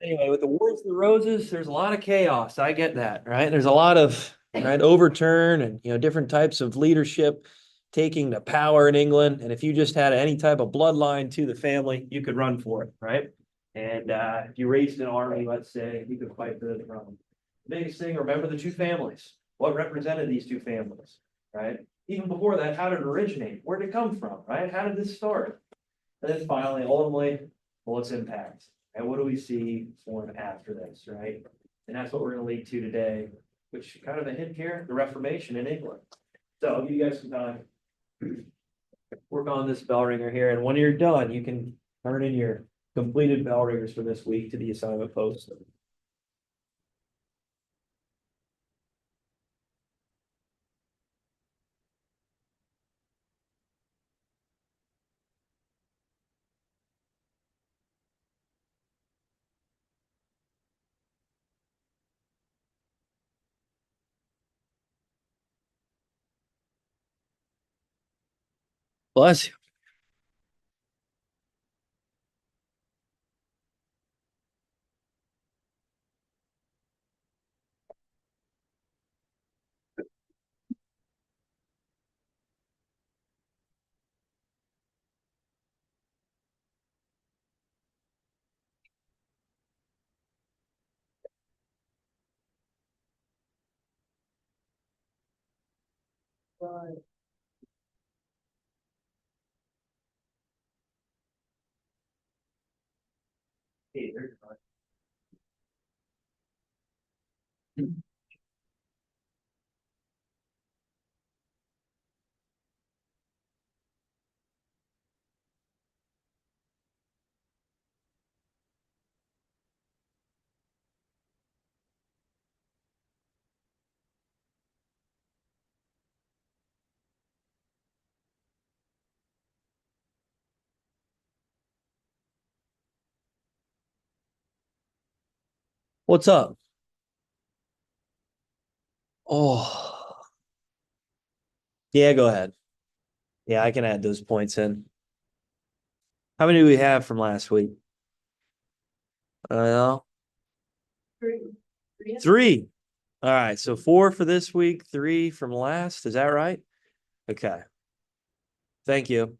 Anyway, with the Wars of the Roses, there's a lot of chaos. I get that, right? There's a lot of overturn and different types of leadership taking the power in England. And if you just had any type of bloodline to the family, you could run for it, right? And if you raised an army, let's say, you could fight for the throne. The biggest thing, remember the two families. What represented these two families, right? Even before that, how did it originate? Where did it come from, right? How did this start? And then finally, ultimately, well, its impact. And what do we see form after this, right? And that's what we're going to lead to today, which kind of a hint here, the Reformation in England. So I'll give you guys some time. Work on this bell ringer here, and when you're done, you can turn in your completed bell ringers for this week to the assignment post. Bless you. Hey, there's What's up? Oh, yeah, go ahead. Yeah, I can add those points in. How many do we have from last week? I don't know. Three. All right. So four for this week, three from last. Is that right? Okay. Thank you.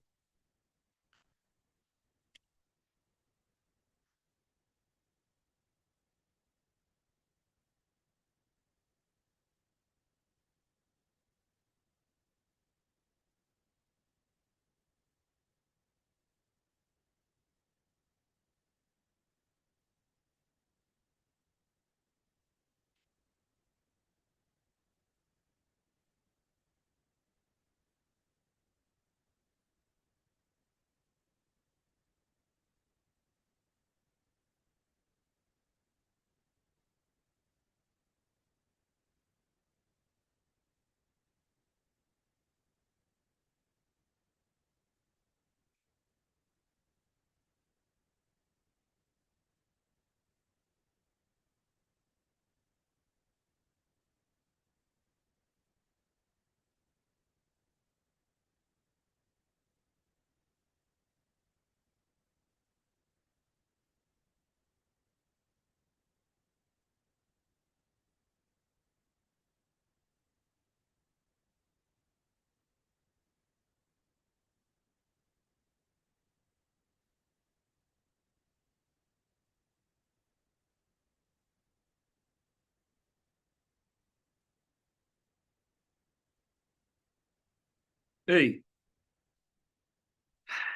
Hey.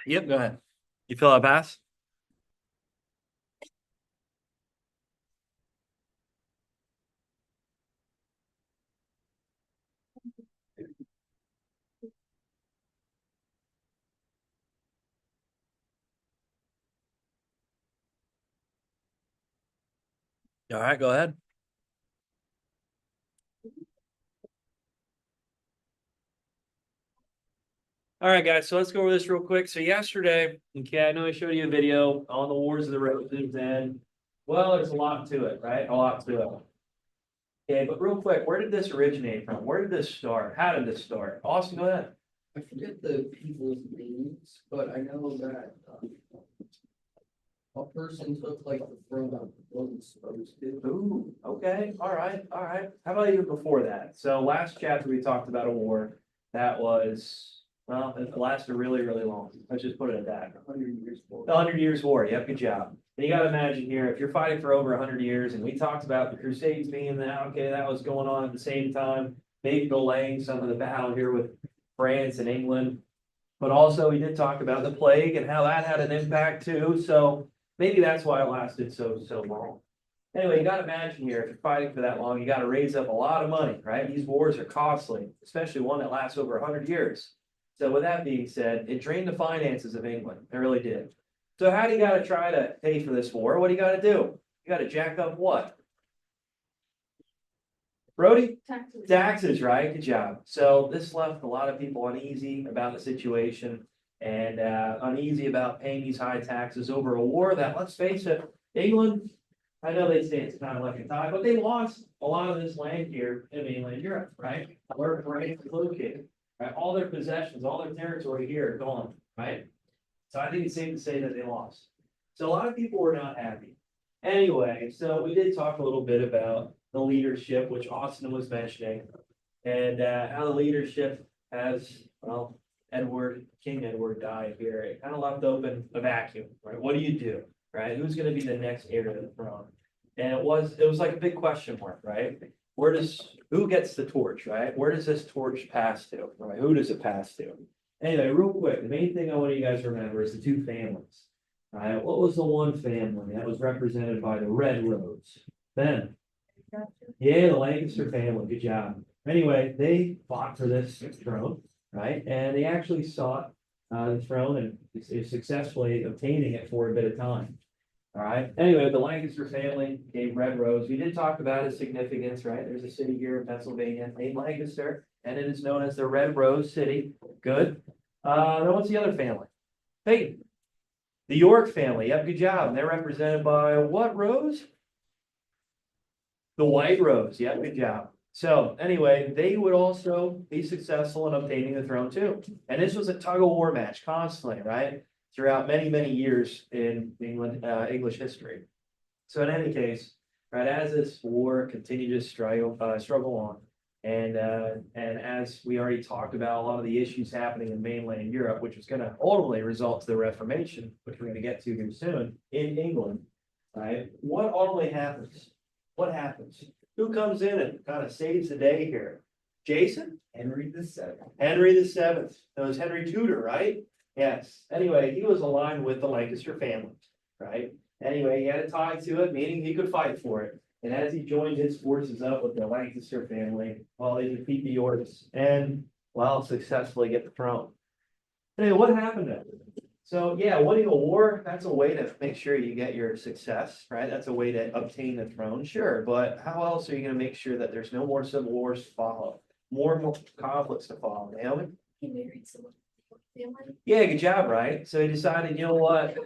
Yep, go ahead. You fill out pass? All right, go ahead. All right, guys. So let's go over this real quick. So yesterday, okay, I know I showed you a video on the Wars of the Roses, and well, there's a lot to it, right? A lot to it. Okay, but real quick, where did this originate from? Where did this start? How did this start? Austin, go ahead. I forget the people's names, but I know that A person took like the throne that wasn't supposed to. Ooh, okay, all right, all right. How about even before that? So last chapter, we talked about a war that was, well, it lasted really, really long. Let's just put it at that. 100 years for. The Hundred Years' War, yep, good job. And you gotta imagine here, if you're fighting for over 100 years, and we talked about the Crusades being that, okay, that was going on at the same time, maybe delaying some of the battle here with France and England. But also, we did talk about the plague and how that had an impact too, so maybe that's why it lasted so long. Anyway, you gotta imagine here, if you're fighting for that long, you gotta raise up a lot of money, right? These wars are costly, especially one that lasts over 100 years. So with that being said, it drained the finances of England. It really did. So how do you gotta try to pay for this war? What do you gotta do? You gotta jack up what? Brody? Taxes. Taxes, right? Good job. So this left a lot of people uneasy about the situation and uneasy about paying these high taxes over a war that, let's face it, England, I know they say it's kind of like a tie, but they lost a lot of this land here in mainland Europe, right? Where France is located, right? All their possessions, all their territory here are gone, right? So I think it's safe to say that they lost. So a lot of people were not happy. Anyway, so we did talk a little bit about the leadership, which Austin was mentioning, and how the leadership has, well, King Edward died here. It kind of left open a vacuum, right? What do you do, right? Who's going to be the next heir to the throne? And it was like a big question mark, right? Who gets the torch, right? Where does this torch pass to, right? Who does it pass to? Anyway, real quick, the main thing I want you guys to remember is the two families. All right, what was the one family that was represented by the Red Rose? Ben. Yeah, the Lancaster family, good job. Anyway, they fought for this throne, right? And they actually sought the throne and successfully obtaining it for a bit of time. All right, anyway, the Lancaster family gave Red Rose. We did talk about its significance, right? There's a city here in Pennsylvania named Lancaster, and it is known as the Red Rose City. Good. Then what's the other family? Hey, the York family. Yep, good job. And they're represented by what rose? The White Rose. Yep, good job. So anyway, they would also be successful in obtaining the throne too. And this was a tug of war match constantly, right? Throughout many years in England, English history. So in any case, right, as this war continued to struggle on, and as we already talked about, a lot of the issues happening in mainland Europe, which was going to ultimately result to the Reformation, which we're going to get to here soon, in England, right? What ultimately happens? What happens? Who comes in and kind of saves the day here? Jason? Henry VII. Henry the Seventh. That was Henry Tudor, right? Yes. Anyway, he was aligned with the Lancaster family, right? Anyway, he had a tie to it, meaning he could fight for it. And as he joined his forces up with the Lancaster family, well, they defeat the Yorks and, well, successfully get the throne. Anyway, what happened then? So, yeah, winning a war, that's a way to make sure you get your success, right? That's a way to obtain the throne, sure. But how else are you going to make sure that there's no more civil wars to follow? More conflicts to follow, Naomi? He married someone. Family. Yeah, good job, right? So he decided, you know what?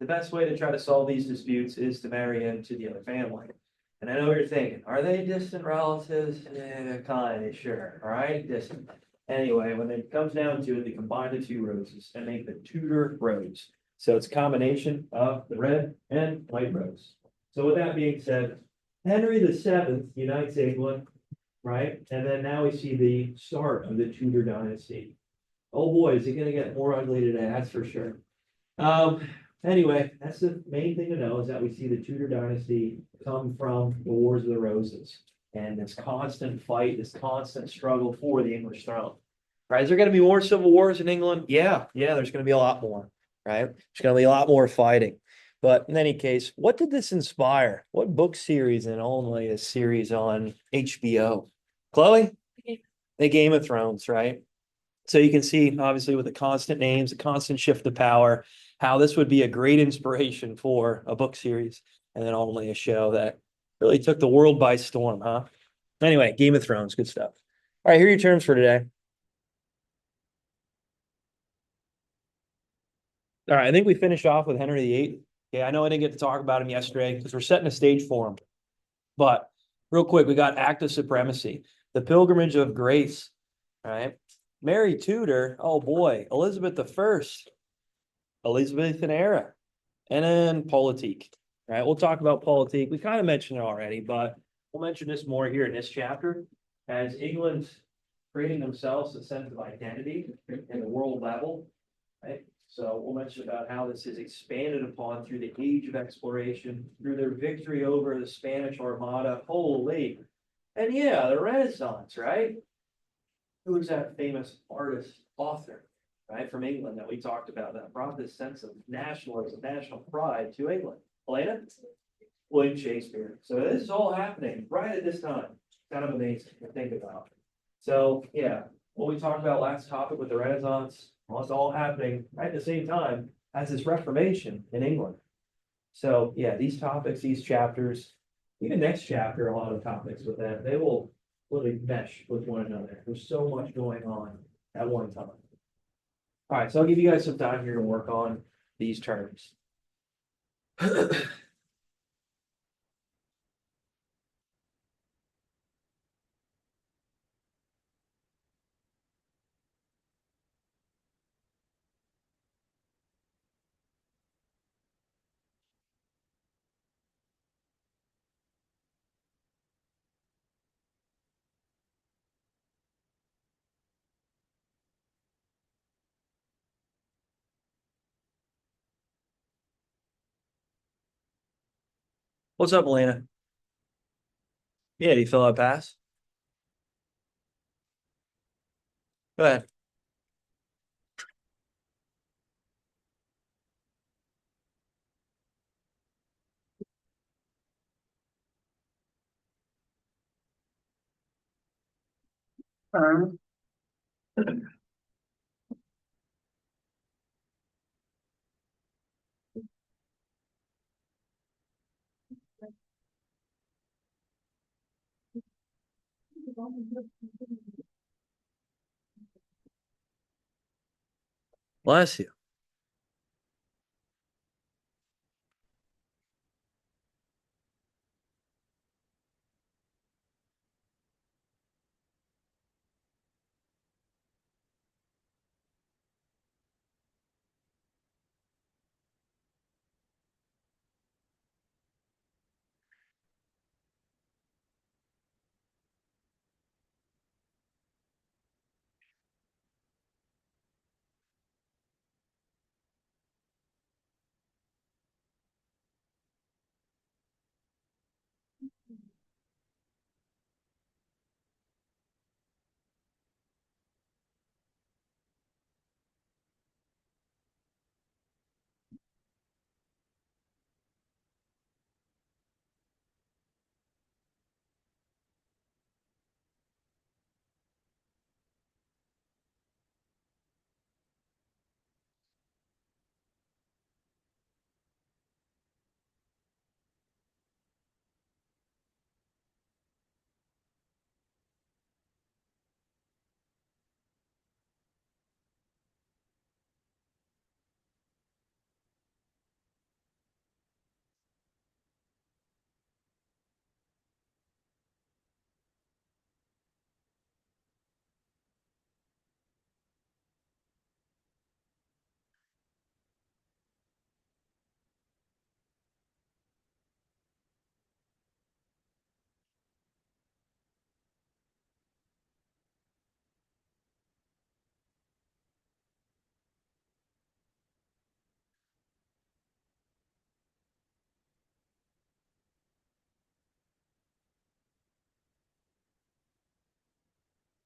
The best way to try to solve these disputes is to marry into the other family. And I know what you're thinking, are they distant relatives? Kind of, sure, all right, distant. Anyway, when it comes down to it, they combine the two roses and make the Tudor rose. So it's a combination of the red and white rose. So with that being said, Henry VII unites England, right? And then now we see the start of the Tudor dynasty. Oh boy, is it gonna get more ugly today, that's for sure. Anyway, that's the main thing to know is that we see the Tudor dynasty come from the Wars of the Roses and this constant fight, this constant struggle for the English throne. Right? Is there gonna be more civil wars in England? Yeah, there's gonna be a lot more, right? There's gonna be a lot more fighting. But in any case, what did this inspire? What book series and only a series on HBO? Chloe? The Game of Thrones, right? So you can see, obviously, with the constant names, the constant shift of power, how this would be a great inspiration for a book series and then ultimately a show that really took the world by storm, huh? Anyway, Game of Thrones, good stuff. All right, here are your terms for today. All right, I think we finished off with Henry VIII. Okay, I know I didn't get to talk about him yesterday because we're setting a stage for him. But real quick, we got Act of Supremacy, the Pilgrimage of Grace, all right? Mary Tudor, oh boy, Elizabeth I, Elizabethan era, and then politique, right? We'll talk about politique. We kind of mentioned it already, but we'll mention this more here in this chapter as England creating themselves a sense of identity in the world level, right? So we'll mention about how this is expanded upon through the age of exploration, through their victory over the Spanish Armada. Holy. And yeah, the Renaissance, right? Who's that famous artist, author, right, from England that we talked about that brought this sense of nationalism, national pride to England? Elena? William Shakespeare. So this is all happening right at this time. Kind of amazing to think about. So yeah, what we talked about last topic with the Renaissance, well, it's all happening right at the same time as this Reformation in England. So yeah, these topics, these chapters, even next chapter, a lot of topics with that, they will really mesh with one another. There's so much going on at one time. All right, so I'll give you guys some time here to work on these terms. What's up, Elena? Yeah, do you fill out pass? Go ahead. Bless you.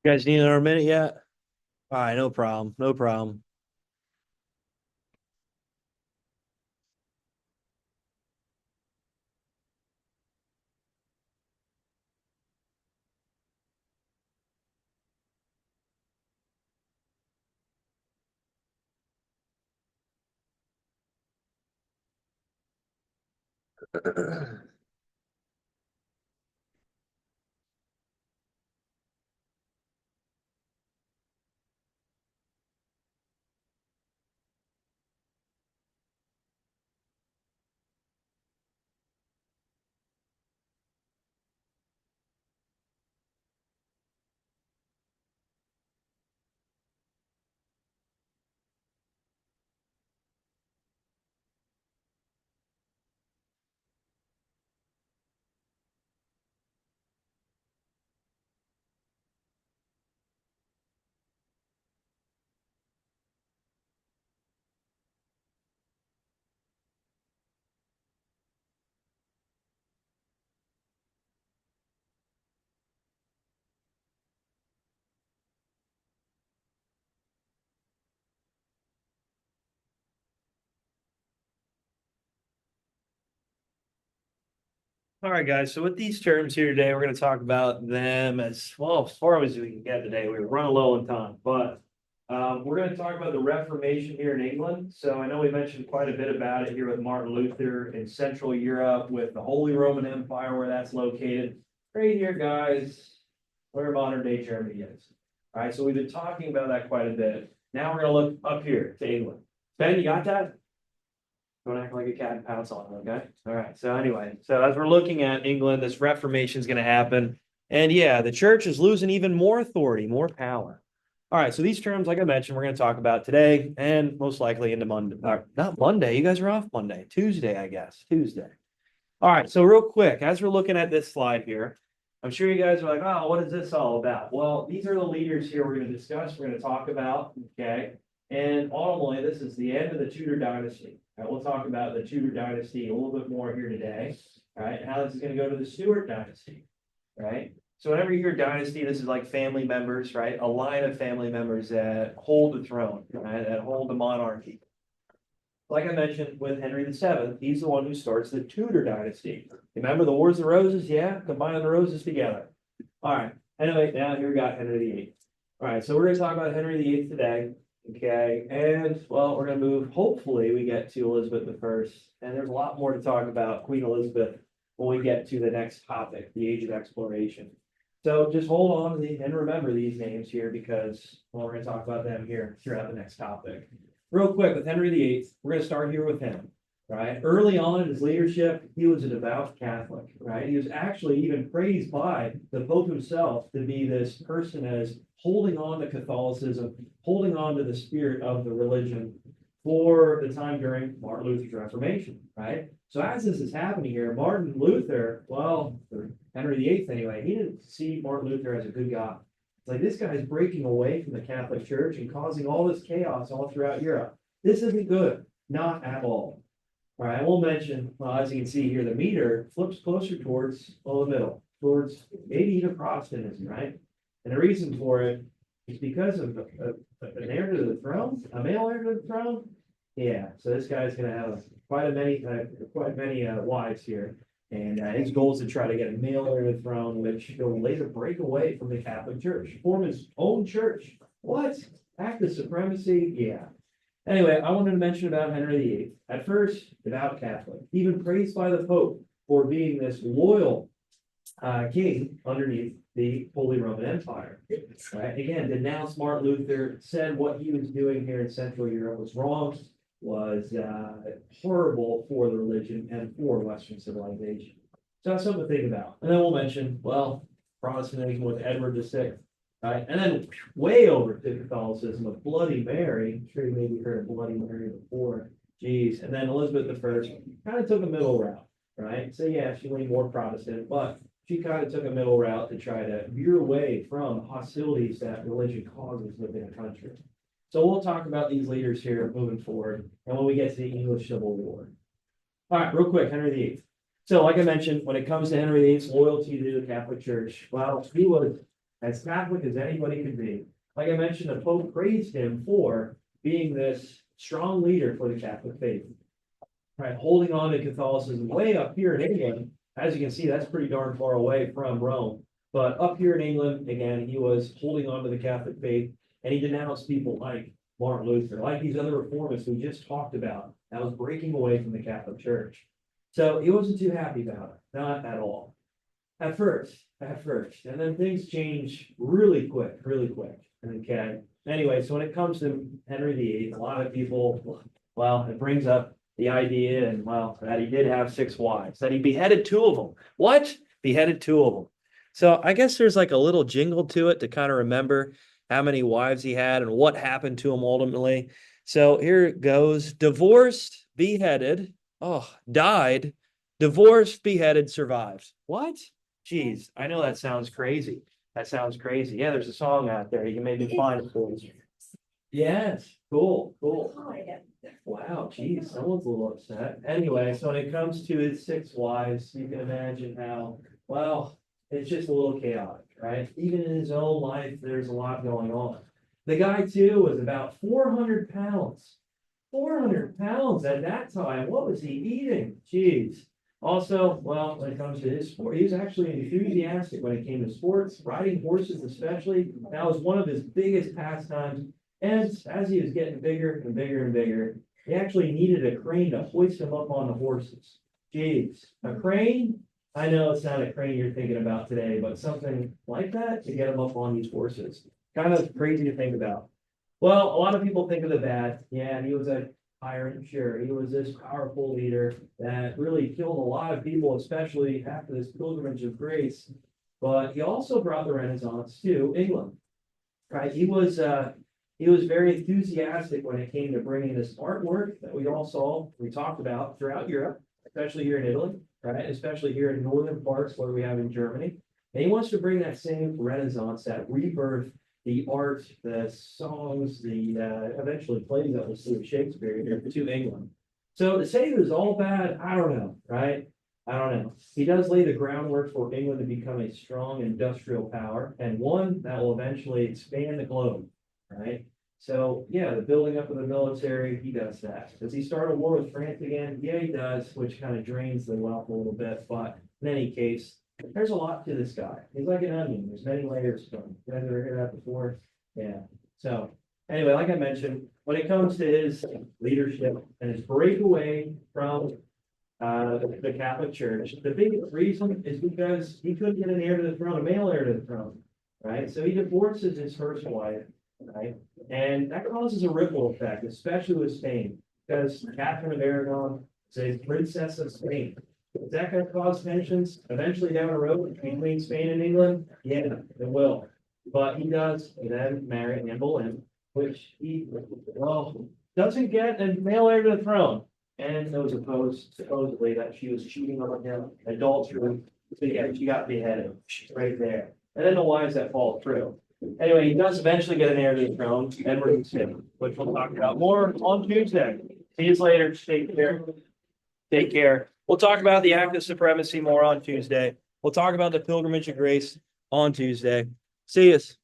You guys need another minute yet? All right, no problem. No problem. All right, guys. So with these terms here today, we're going to talk about them as well as far as we can get today. We're running low on time, but we're going to talk about the Reformation here in England. So I know we mentioned quite a bit about it here with Martin Luther in Central Europe with the Holy Roman Empire, where that's located. Right here, guys, where modern day Germany is. All right, so we've been talking about that quite a bit. Now we're going to look up here to England. Ben, you got that? Don't act like a cat and pounce on it, okay? All right. So anyway, so as we're looking at England, this Reformation is going to happen. And yeah, the church is losing even more authority, more power. All right. So these terms, like I mentioned, we're going to talk about today and most likely into Monday. Not Monday. You guys are off Monday. Tuesday, I guess. Tuesday. All right. So real quick, as we're looking at this slide here, I'm sure you guys are like, oh, what is this all about? Well, these are the leaders here we're going to discuss, we're going to talk about, okay? And ultimately, this is the end of the Tudor dynasty. All right, we'll talk about the Tudor dynasty a little bit more here today, all right? And how this is going to go to the Stuart dynasty, right? So whenever you hear dynasty, this is like family members, right? A line of family members that hold the throne, right? That hold the monarchy. Like I mentioned with Henry VII, he's the one who starts the Tudor dynasty. Remember the Wars of the Roses? Yeah, combining the roses together. All right. Anyway, now here we got Henry VIII. All right, so we're going to talk about Henry VIII today. Okay, and well, we're going to move. Hopefully, we get to Elizabeth I, and there's a lot more to talk about Queen Elizabeth when we get to the next topic, the Age of Exploration. So just hold on to and remember these names here because well, we're going to talk about them here throughout the next topic. Real quick with Henry VIII, we're going to start here with him. Right, early on in his leadership, he was a devout Catholic. Right, he was actually even praised by the Pope himself to be this person as holding on to Catholicism, holding on to the spirit of the religion for the time during Martin Luther's Reformation, right? So as this is happening here, Martin Luther, well, or Henry VIII anyway, he didn't see Martin Luther as a good guy. It's like this guy is breaking away from the Catholic Church and causing all this chaos all throughout Europe. This isn't good, not at all. All right, I will mention, well, as you can see here, the meter flips closer towards, well, the middle, towards maybe even Protestantism, right? And the reason for it is because of an heir to the throne, a male heir to the throne. Yeah, so this guy's going to have quite many wives here, and his goal is to try to get a male heir to the throne, which he'll later break away from the Catholic Church, form his own church. What? Act of supremacy? Yeah. Anyway, I wanted to mention about Henry VIII. At first, devout Catholic, even praised by the Pope for being this loyal king underneath the Holy Roman Empire. Right? Again, denounced Martin Luther, said what he was doing here in Central Europe was wrong, was horrible for the religion and for Western civilization. So that's something to think about. And then we'll mention, well, Protestantism with Edward VI. Right, and then way over to Catholicism with Bloody Mary. I'm sure you maybe heard of Bloody Mary before. Geez, and then Elizabeth I kind of took a middle route, right? So yeah, she leaned more Protestant, but she kind of took a middle route to try to veer away from hostilities that religion causes within a country. So we'll talk about these leaders here moving forward, and when we get to the English Civil War. All right, real quick, Henry VIII. So, like I mentioned, when it comes to Henry VIII's loyalty to the Catholic Church, well, he was as Catholic as anybody could be. Like I mentioned, the Pope praised him for being this strong leader for the Catholic faith. Right, holding on to Catholicism way up here in England. As you can see, that's pretty darn far away from Rome. But up here in England, again, he was holding on to the Catholic faith, and he denounced people like Martin Luther, like these other reformists we just talked about, that was breaking away from the Catholic Church. So he wasn't too happy about it, not at all. At first, and then things change really quick, okay? Anyway, so when it comes to Henry VIII, a lot of people, well, it brings up the idea and, well, that he did have 6 wives, that he beheaded 2 of them. What? Beheaded 2 of them. So I guess there's like a little jingle to it to kind of remember how many wives he had and what happened to him ultimately. So here it goes. Divorced, beheaded, died, divorced, beheaded, survived. What? Geez, I know that sounds crazy. That sounds crazy. Yeah, there's a song out there. You can maybe find it for us. Yes, cool. Wow, geez, someone's a little upset. Anyway, so when it comes to his 6 wives, you can imagine how, well, it's just a little chaotic, right? Even in his own life, there's a lot going on. The guy, too, was about 400 pounds. 400 pounds at that time. What was he eating? Jeez. Also, well, when it comes to his sport, he's actually enthusiastic when it came to sports, riding horses especially. That was one of his biggest pastimes. And as he was getting bigger and bigger and bigger, he actually needed a crane to hoist him up on the horses. Jeez, a crane? I know it's not a crane you're thinking about today, but something like that to get him up on these horses. Kind of crazy to think about. Well, a lot of people think of the bad. Yeah, he was a tyrant, sure. He was this powerful leader that really killed a lot of people, especially after this pilgrimage of grace. But he also brought the Renaissance to England, right? He was very enthusiastic when it came to bringing this artwork that we all saw, we talked about throughout Europe, especially here in Italy, right? Especially here in northern parts where we have in Germany. And he wants to bring that same Renaissance, that rebirth, the art, the songs, the eventually plays that we'll see of Shakespeare here to England. So to say it was all bad, I don't know, right? I don't know. He does lay the groundwork for England to become a strong industrial power and one that will eventually expand the globe, right? So yeah, the building up of the military, he does that. Does he start a war with France again? Yeah, he does, which kind of drains the wealth a little bit, but in any case, there's a lot to this guy. He's like an onion. There's many layers to him. You guys ever hear that before? Yeah. So anyway, like I mentioned, when it comes to his leadership and his breakaway from the Catholic Church, the biggest reason is because he couldn't get an heir to the throne, a male heir to the throne, right? So he divorces his first wife, right? And that causes a ripple effect, especially with Spain, because Catherine of Aragon is a princess of Spain. Is that going to cause tensions eventually down the road between Spain and England? Yeah, it will. But he does then marry Anne Boleyn, which he, well, doesn't get a male heir to the throne. And those opposed supposedly that she was cheating on him, adultery. So yeah, she got beheaded. She's right there. And then the wives that fall through. Anyway, he does eventually get an heir to the throne, Edward VI, which we'll talk about more on Tuesday. See you later. Take care. Take care. We'll talk about the Act of Supremacy more on Tuesday. We'll talk about the Pilgrimage of Grace on Tuesday. See us.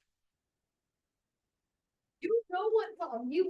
You know what, you